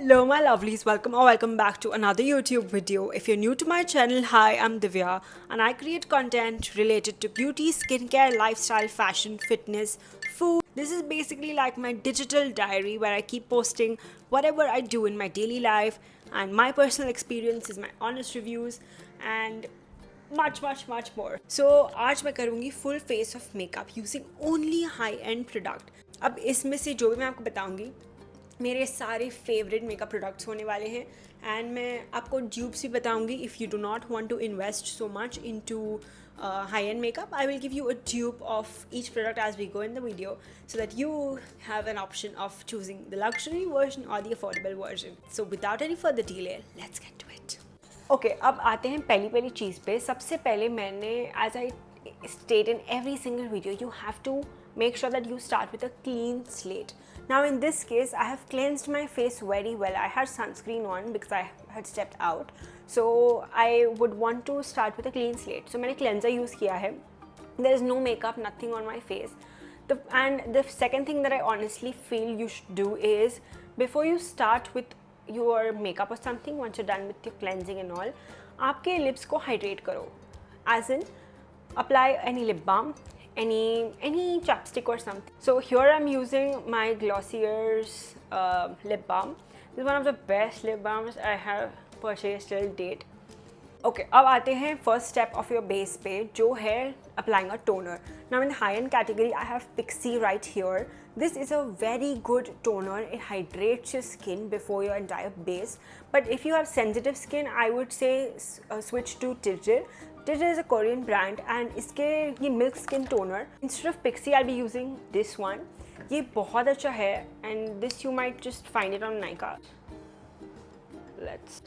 Hello my lovelies, welcome back to another YouTube video. If you're new to my channel, hi, I'm Divya and I create content related to beauty, skincare, lifestyle, fashion, fitness, food. This is basically like my digital diary where I keep posting whatever I do in my daily life, and my personal experiences, my honest reviews and much more. So आज मैं करूँगी full face of makeup using only high end product. अब इसमें से जो भी मैं आपको बताऊँगी मेरे सारे फेवरेट मेकअप प्रोडक्ट्स होने वाले हैं, एंड मैं आपको ड्यूब्स भी बताऊंगी. If you do not want to invest so much into high end makeup, I will give you a dupe of each product as we go in the video so that you have an option of choosing the luxury version और the affordable version. So without any further delay, let's get to it. Okay, अब आते हैं पहली चीज़ पे. सबसे पहले मैंने, as I state in every single video, you have to make sure that you start with a clean slate. Now in this case I have cleansed my face very well. I had sunscreen on because I had stepped out, so I would want to start with a clean slate. So मैंने cleanser use किया है. There is no makeup, nothing on my face. And the second thing that I honestly feel you should do is, before you start with your makeup or something, once you're done with your cleansing and all, आपके lips को hydrate करो. As in, apply any lip balm, any chapstick or something. So here I'm using my Glossier's lip balm. This is one of the best lip balms I have purchased till date. Okay, अब आते हैं first step of your base पे, जो है applying a toner. Now in the high end category I have Pixie right here. This is a very good toner. It hydrates your skin before your entire base. But if you have sensitive skin, I would say switch to Tigil. Tigil is a Korean brand and इसके ये milk skin toner. Instead of Pixie, I'll be using this one. ये बहुत अच्छा है and this you might just find it on Nykaa.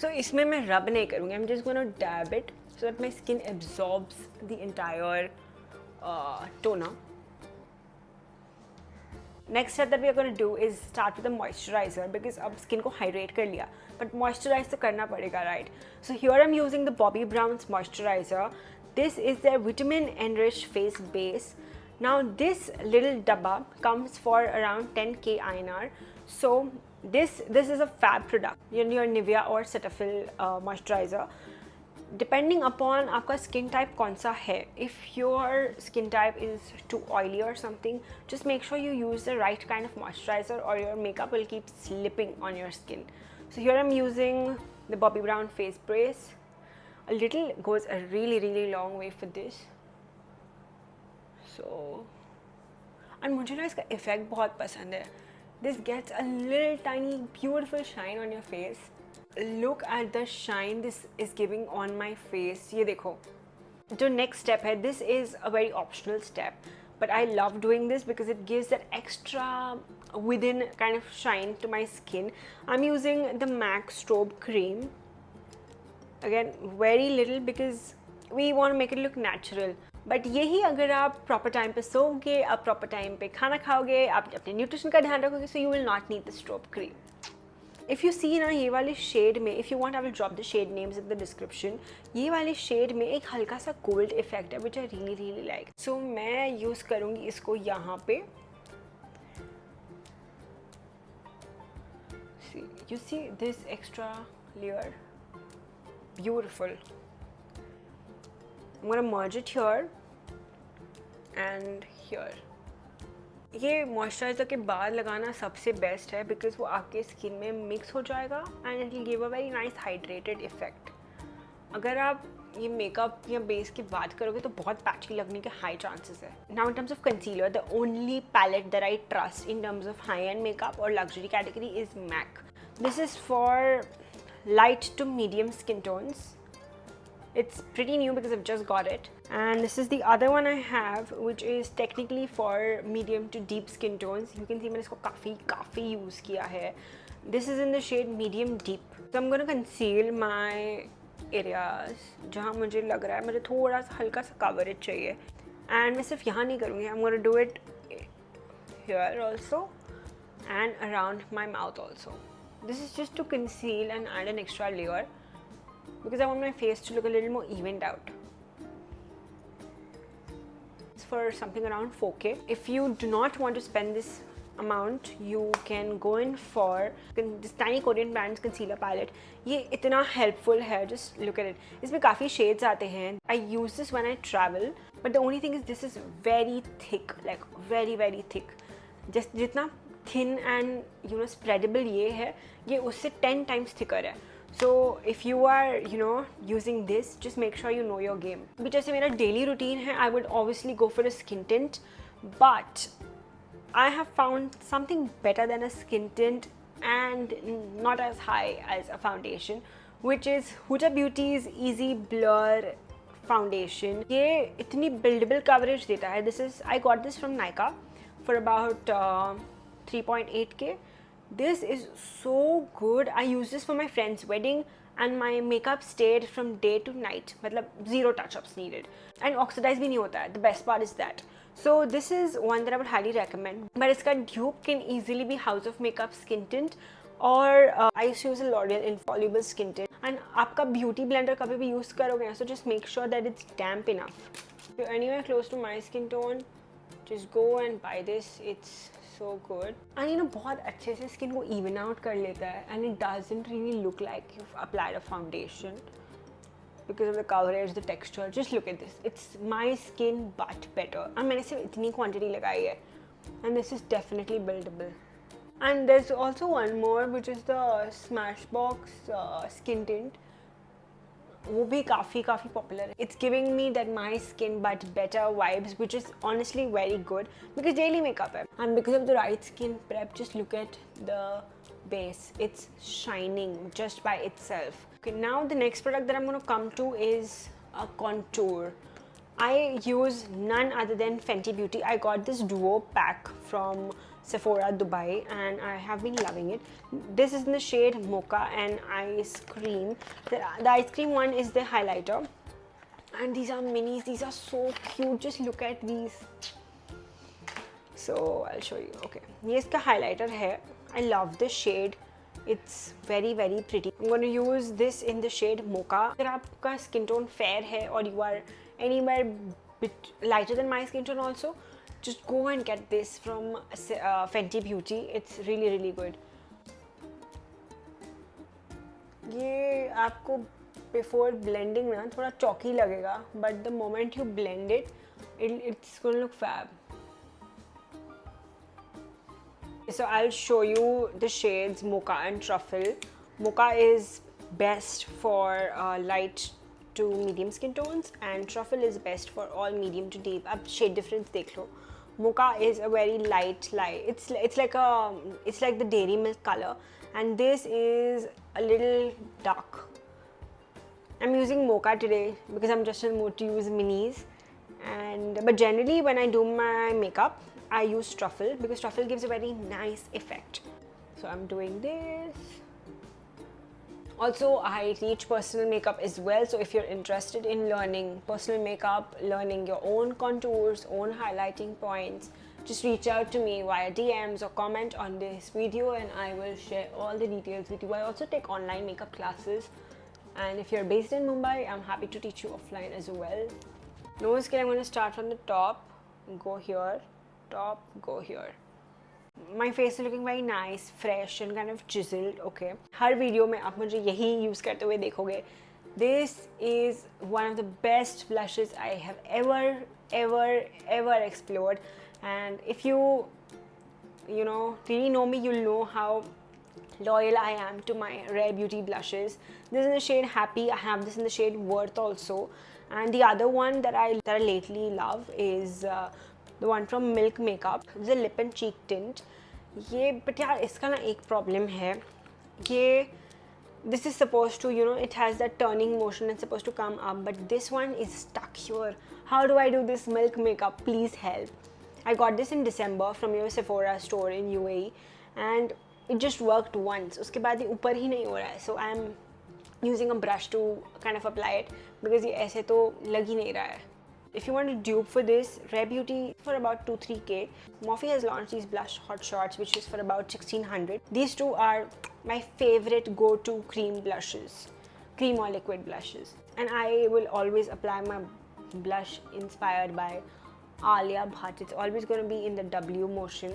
So इसमें मैं rub नहीं करूँगी. I'm just gonna dab it so that my skin absorbs the entire toner. Next step that we are going to do is start with a moisturizer, because अब skin को hydrate कर लिया, but moisturize तो करना पड़ेगा, right? So here I'm using the Bobbi Brown's moisturizer. This is their vitamin enriched face base. Now this little dabba comes for around 10k INR. So this is a fab product, your Nivea or Cetaphil moisturizer. Depending upon आपका skin type कौन सा है, if your skin type is too oily or something, just make sure you use the right kind of moisturizer or your makeup will keep slipping on your skin. So here I'm using the Bobbi Brown face brace. A little goes a really long way for this. So, and मुझे ना इसका effect बहुत पसंद है. This gets a little tiny beautiful shine on your face. Look at the shine this is giving on my face. ये देखो. जो next step है, this is a very optional step, but I love doing this because it gives that extra within kind of shine to my skin. I'm using the MAC strobe cream. Again, very little because we want to make it look natural. But यही अगर आप proper time पे सोओगे, आप proper time पे खाना खाओगे, आप अपने nutrition का ध्यान रखोगे, so you will not need the strobe cream. If you see ना ये वाले शेड में, if you want I will drop the shade names in the description. ये वाले शेड में एक हल्का सा गोल्ड इफेक्ट है which I really like. So मैं यूज़ करूँगी इसको यहाँ पे. See, you see this extra layer, beautiful. I'm gonna merge it here and here. ये मॉइस्चराइज़र के बाद लगाना सबसे बेस्ट है बिकॉज वो आपके स्किन में मिक्स हो जाएगा and it will give a very nice hydrated effect. अगर आप ये मेकअप या बेस की बात करोगे तो बहुत पैची लगने के हाई चांसेस है. Now in terms of concealer, the only palette that I trust in terms of high end makeup और luxury category is MAC. This is for light to medium skin tones. It's pretty new because I've just got it. And this is the other one I have, which is technically for medium to deep skin tones. You can see मैंने इसको काफ़ी use किया है. This is in the shade medium deep. So I'm going to conceal my areas जहाँ मुझे लग रहा है मुझे थोड़ा सा हल्का सा coverage चाहिए. And मैं सिर्फ यहाँ नहीं करूँगी. I'm going to do it here also and around my mouth also. This is just to conceal and add an extra layer because I want my face to look a little more evened out. It's for something around 4K. If you do not want to spend this amount, you can go in for this tiny Korean brand's concealer palette. ये इतना helpful है, just look at it. इसमें काफ़ी shades आते हैं. I use this when I travel, but the only thing is this is very thick, like very very thick. Just जितना thin and spreadable ये है, ये उससे 10 times thicker है. So if you are using this, just make sure you know your game. अभी जैसे मेरा daily routine है, I would obviously go for a skin tint, but I have found something better than a skin tint and not as high as a foundation, which is Huda Beauty's Easy Blur foundation. ये इतनी buildable coverage देता है. I got this from Nykaa for about 3.8k. This is so good. I used this for my friend's wedding and my makeup stayed from day to night. मतलब zero touch-ups needed. And oxidize भी नहीं होता है. The best part is that. So this is one that I would highly recommend. But इसका dupe can easily be House of Makeup skin tint, or I used to use a L'Oreal Infallible skin tint. And आपका beauty blender कभी भी use करोगे, so just make sure that it's damp enough. If you're anywhere close to my skin tone, just go and buy this. It's so good. And बहुत अच्छे से skin को even out कर लेता है, and it doesn't really look like you've applied a foundation because of the coverage, the texture. Just look at this. It's my skin but better. And मैंने सिर्फ इतनी quantity लगाई है, and this is definitely buildable. And there's also one more, which is the Smashbox skin tint. वो भी काफ़ी popular. It's giving me that my skin but better vibes, which is honestly very good because daily makeup है. And because of the right skin prep, just look at the base. It's shining just by itself. Okay, now the next product that I'm going to come to is a contour. I use none other than Fenty Beauty. I got this duo pack from Sephora Dubai and I have been loving it. This is in the shade Mocha and Ice Cream. The Ice Cream one is the highlighter. And these are minis. These are so cute. Just look at these. So I'll show you. Okay, ये इसका highlighter है. I love this shade. It's very very pretty. I'm going to use this in the shade Mocha. अगर आपका skin tone fair है or you are anywhere bit lighter than my skin tone also, just go and get this from Fenty Beauty. It's really really good. ये आपको before blending ना थोड़ा chalky लगेगा, but the moment you blend it, it's going to look fab. So I'll show you the shades Mocha and Truffle. Mocha is best for light to medium skin tones and Truffle is best for all medium to deep. अब shade difference देख लो. Mocha is a very light. It's like the dairy milk color, and this is a little dark. I'm using Mocha today because I'm just in the mood to use minis. But generally when I do my makeup, I use Truffle because Truffle gives a very nice effect. So I'm doing this. Also, I teach personal makeup as well. So if you're interested in learning personal makeup, learning your own contours, own highlighting points, just reach out to me via DMs or comment on this video and I will share all the details with you. I also take online makeup classes. And if you're based in Mumbai, I'm happy to teach you offline as well. Nose care, I'm going to start from the top, go here. Top, go here. My face is looking very nice, fresh and kind of chiseled. Okay. Her video में आप मुझे यही use करते हुए देखोगे. This is one of the best blushes I have ever explored. And if you really know me, you'll know how loyal I am to my Rare Beauty blushes. This is in the shade Happy. I have this in the shade Worth also. And the other one that I lately love is the one from Milk Makeup. This is a lip and cheek tint. But यार इसका ना एक problem है. This is supposed to, it has that turning motion. It's supposed to come up, but this one is stuck here. How do I do this Milk Makeup? Please help. I got this in December from your Sephora store in UAE, and it just worked once. उसके बाद ये ऊपर ही नहीं हो रहा है. So I'm using a brush to kind of apply it because ये ऐसे तो लग ही नहीं रहा है. If you want to dupe for this, Rare Beauty for about 2-3k. Morphe has launched these blush hot shots, which is for about 1600. These two are my favorite go-to cream blushes, cream or liquid blushes. And I will always apply my blush inspired by Alia Bhatt. It's always going to be in the W motion.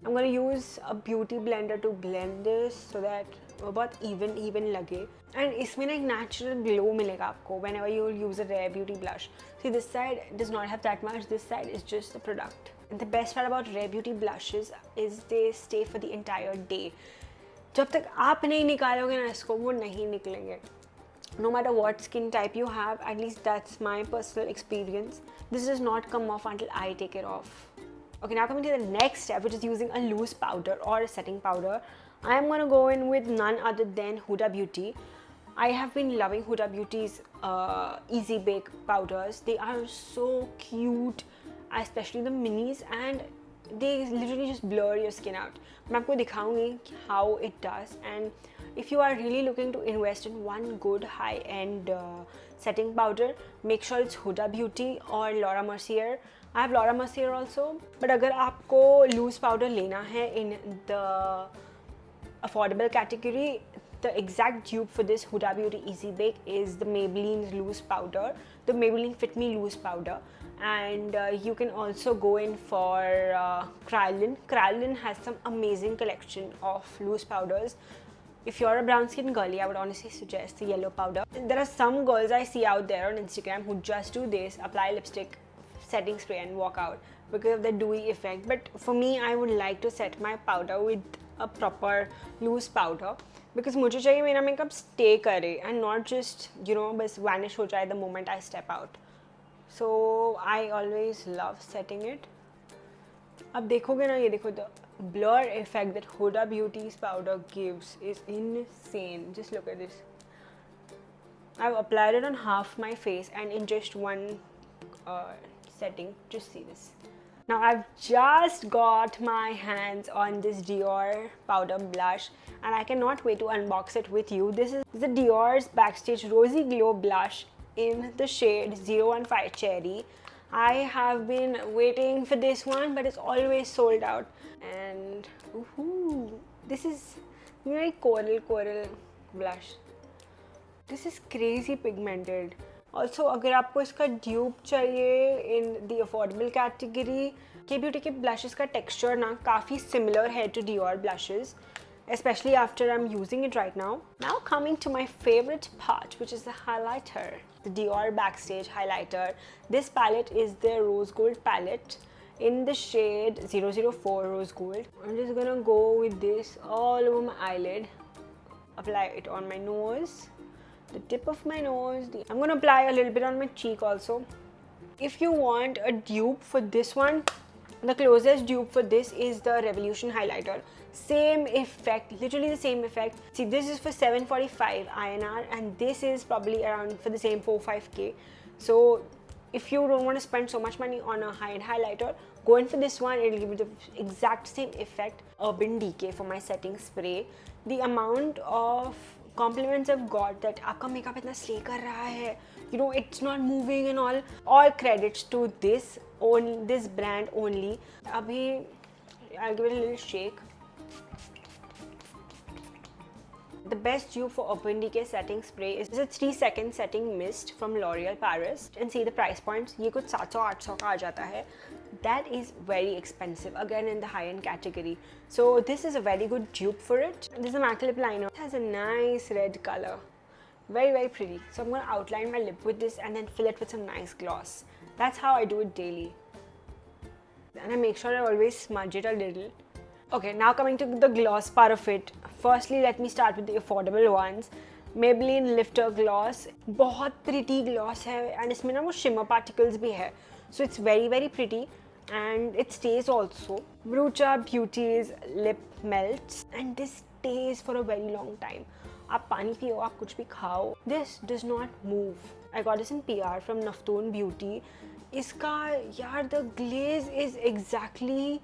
I'm gonna use a beauty blender to blend this so that वो बहुत even लगे. And इसमें ना एक natural glow मिलेगा आपको whenever you use a Rare Beauty blush. See, this side does not have that much. This side is just the product. And the best part about Rare Beauty blushes is they stay for the entire day. जब तक आप नहीं निकालोगे ना इसको, वो नहीं निकलेंगे. No matter what skin type you have, at least that's my personal experience, this does not come off until I take it off. Okay, now coming to the next step, which is using a loose powder or a setting powder. I'm gonna go in with none other than Huda Beauty. I have been loving Huda Beauty's Easy Bake powders. They are so cute, especially the minis, and they literally just blur your skin out. मैं आपको दिखाऊंगी how it does. And if you are really looking to invest in one good high-end setting powder, make sure it's Huda Beauty or Laura Mercier. I have Laura Mercier also. But अगर आपको loose powder लेना है in the affordable category, the exact dupe for this Huda Beauty Easy Bake is the Maybelline loose powder, the Maybelline Fit Me loose powder. And you can also go in for Kryolan. Kryolan has some amazing collection of loose powders. If you're a brown skin girly, I would honestly suggest the yellow powder. There are some girls I see out there on Instagram who just do this, apply lipstick, setting spray and walk out because of the dewy effect. But for me, I would like to set my powder with a proper loose powder because मुझे चाहिए मेरा makeup stay करे and not just, you know, बस vanish हो जाए the moment I step out. So I always love setting it. अब देखोगे ना, ये देखो, the blur effect that Huda Beauty's powder gives is insane. Just look at this. I've applied it on half my face and in just one setting. Just see this. Now I've just got my hands on this Dior powder blush and I cannot wait to unbox it with you. This is the Dior's Backstage Rosy Glow blush in the shade 015 Cherry. I have been waiting for this one, but it's always sold out. And this is very coral blush. This is crazy pigmented. Also, अगर आपको इसका dupe चाहिए in the affordable category, K-Beauty के blushes का texture ना काफ़ी similar है to Dior blushes, especially after I'm using it right now. Now coming to my favorite part, which is the highlighter, the Dior Backstage highlighter. This palette is the Rose Gold palette in the shade 004 Rose Gold. I'm just gonna go with this all over my eyelid, apply it on my nose, the tip of my nose. I'm gonna apply a little bit on my cheek also. If you want a dupe for this one, the closest dupe for this is the Revolution highlighter. Same effect, literally the same effect. See, this is for 745 INR and this is probably around for the same 4-5k. So if you don't want to spend so much money on a high-end highlighter, go in for this one. It'll give you the exact same effect. Urban Decay for my setting spray. The amount of compliments I've got that आपका makeup इतना slay कर रहा है, you know, it's not moving and all credits to this brand only. अभी I'll give it a little shake. The best dupe for Urban Decay setting spray is a 3-second setting mist from L'Oreal Paris. And see the price points, ये कुछ 700-800 का आ जाता है. That is very expensive, again in the high-end category. So this is a very good dupe for it. This is a MAC lip liner. It has a nice red color. Very pretty. So I'm going to outline my lip with this and then fill it with some nice gloss. That's how I do it daily. And I make sure I always smudge it a little. Okay, now coming to the gloss part of it. Firstly, let me start with the affordable ones. Maybelline Lifter Gloss. बहुत pretty gloss है and इसमें ना वो shimmer particles भी है. So it's very pretty and it stays also. Brucha Beauty's Lip Melts and this stays for a very long time. आप पानी पियो, आप कुछ भी खाओ. This does not move. I got this in PR from Naftoon Beauty. इसका यार the glaze is exactly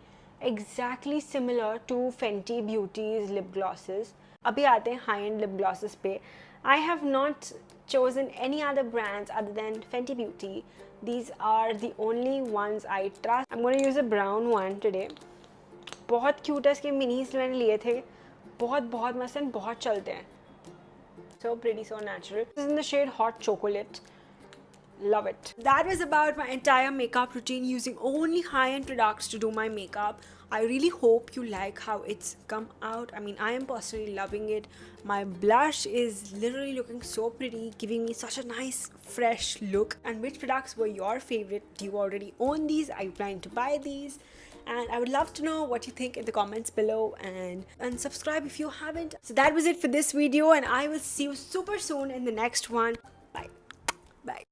similar to Fenty Beauty's lip glosses. अभी आते हैं high-end lip glosses पे. I have not chosen any other brands other than Fenty Beauty. These are the only ones I trust. I'm going to use a brown one today. बहुत cute है, इसके minis मैंने लिए थे. बहुत मस्त हैं, बहुत चलते हैं. So pretty, so natural. This is in the shade Hot Chocolate. Love it. That was about my entire makeup routine using only high-end products to do my makeup. I really hope you like how it's come out. I mean, I am personally loving it. My blush is literally looking so pretty, giving me such a nice fresh look. And which products were your favorite? Do you already own these? Are you planning to buy these? And I would love to know what you think in the comments below, and subscribe if you haven't. So that was it for this video, and I will see you super soon in the next one. Bye. Bye.